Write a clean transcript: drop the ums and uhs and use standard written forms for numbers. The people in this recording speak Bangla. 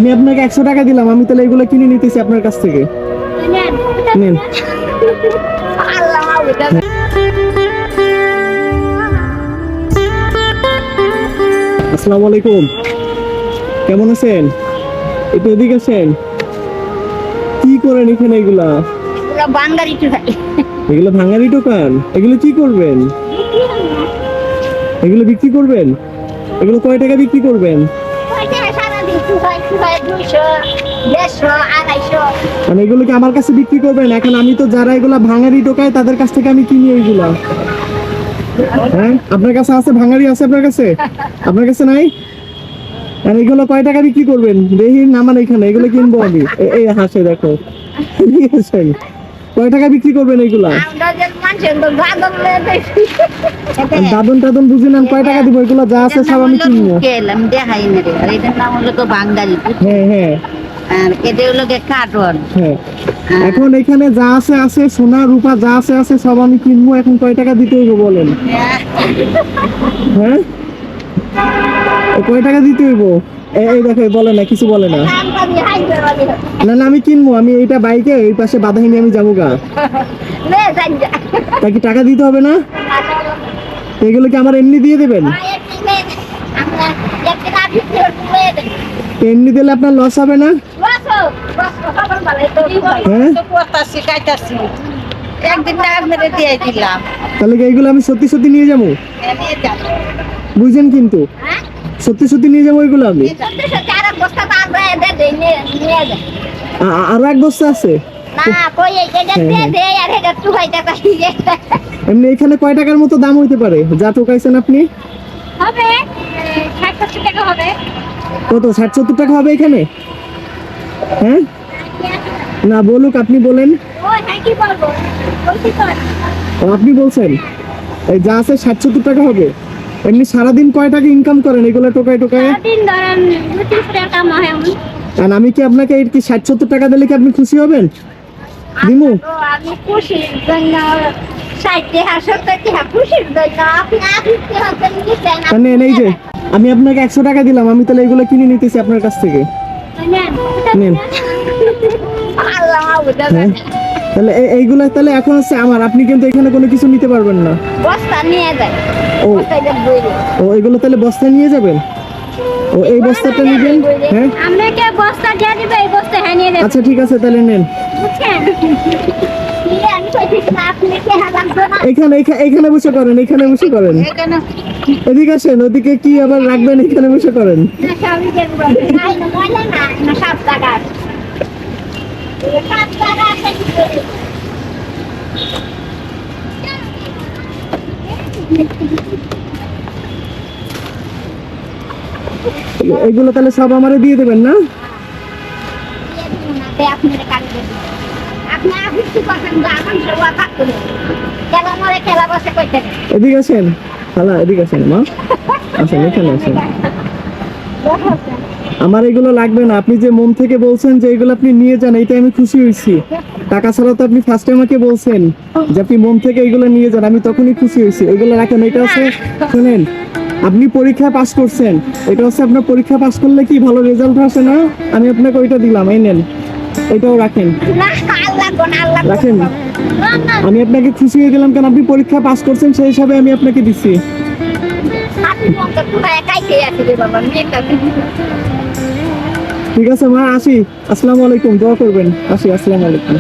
আমি আপনাকে 100 টাকা দিলাম, আমি তাহলে এগুলো কিনে নিতেছি আপনার কাছ থেকে। নেন। আসসালামু আলাইকুম, কেমন আছেন? একটু এদিকে আসেন। কি করেন এখানে এগুলা? এগুলো ভাঙারি দোকান, এগুলো কি করবেন? এগুলো বিক্রি করবেন? এগুলো কয় টাকা বিক্রি করবেন? মানে এগুলো কি আমার কাছে বিক্রি করবেন? এখন আমি তো যারা এগুলা ভাঙারি টোকায় তাদের কাছ থেকে আমি কিনি এগুলা। হ্যাঁ, আপনার কাছে আছে? ভাঙারি আছে আপনার কাছে? আপনার কাছে নাই? আর এগুলো কয় টাকা বিক্রি করবেন? দেখি নামান এখানে, এগুলো কিনবো আমি। এই হাসে দেখো, ঠিক আছে? কয় টাকা বিক্রি করবেন এগুলা? দাদন টাদন বুঝি না, কয় টাকা দিব? এগুলো যা আছে সব আমি কিনবো। হ্যাঁ হ্যাঁ হ্যাঁ, এখন এখানে যা আছে আছে, সোনা রূপা যা আছে আছে সব আমি কিনবো। এখন কয় টাকা দিতে হইব বলেন? হ্যাঁ, কয় টাকা দিতে হইব? এই দেখো, বলে না, কিছু বলে না। না না, আমি কিনবো। আমি এইটা বাইকে এই পাশে বাধা নিয়ে আমি যাবো গা। তা কি টাকা দিতে হবে না? এগুলো কি আমার এমনি দিয়ে দেবেন? এমনি দিলে আপনার লস হবে না? তাহলে এইগুলো আমি সত্যি সত্যি নিয়ে যাবো, বুঝছেন? কিন্তু সত্যি সত্যি নিয়ে যাবো এগুলো আমি। আরো এক বস্তা আছে। এমনি এখানে কয় টাকার মতো দাম হইতে পারে যা টোকাইছেন আপনি? কত? 60-70 টাকা হবে এখানে? হ্যাঁ, না বলুক, আপনি বলেন। আপনি বলছেন এই যা আছে 60-70 টাকা হবে। এমনি সারাদিন কয় টাকা ইনকাম করেন এগুলো টোকায় টোকায়? আর আমি কি আপনাকে এই 60-70 টাকা দিলে কি আপনি খুশি হবেন? দিমু আমি খুশি এই যে আমি আপনাকে 100 টাকা দিলাম, আমি তাহলে এগুলো কিনে নিতেছি আপনার কাছ থেকে। নেন। হ্যাঁ, তাহলে এইগুলা তাহলে এখন হচ্ছে আমার। আপনি কিন্তু এখানে কোনো কিছু নিতে পারবেন না। বস্তা নিয়ে যায়। ও এগুলো তাহলে বস্তা নিয়ে যাবেন? ও এই বস্তাটা নেবেন? হ্যাঁ, আপনাকে বস্তা দিয়ে দিবে, এই বস্তা হ্যাঁ নিয়ে যাবেন। আচ্ছা ঠিক আছে, তাহলে নেন। এখানে এখানে বসে করেন, এখানে বসে করেন। এদিকে আসেন, ওদিকে কি আবার রাখবেন? এখানে বসে করেন। এগুলো তাহলে সব আমারে দিয়ে দেবেন না? এদিকে আসেন খালা, এদিকে আসেন মা, আসেন এখানে আসেন। আমার এগুলো লাগবে না। আপনি যে মন থেকে বলছেন যে এগুলো আপনি নিয়ে যান, এইটা আমি খুশি হয়েছি। টাকা ছাড়া তো আপনি ফার্স্টে আমাকে বলছেন যে আপনি মন থেকে এগুলো নিয়ে যান, আমি তখনই খুশি হয়েছি। এগুলো রাখেন। এটা হচ্ছে, শুনেন, আপনি পরীক্ষা পাস করছেন, এটা হচ্ছে আপনার পরীক্ষা পাস করলে কি ভালো রেজাল্ট আসে না? আমি আপনাকে ওইটা দিলাম, এই নেন। এটাও রাখেন, রাখেন। আমি আপনাকে খুশি হয়ে দিলাম, কারণ আপনি পরীক্ষা পাস করছেন, সেই হিসাবে আমি আপনাকে দিচ্ছি। ঠিক আছে মা, আসি। আসসালামু আলাইকুম, দোয়া করবেন। আসি, আসসালামু আলাইকুম।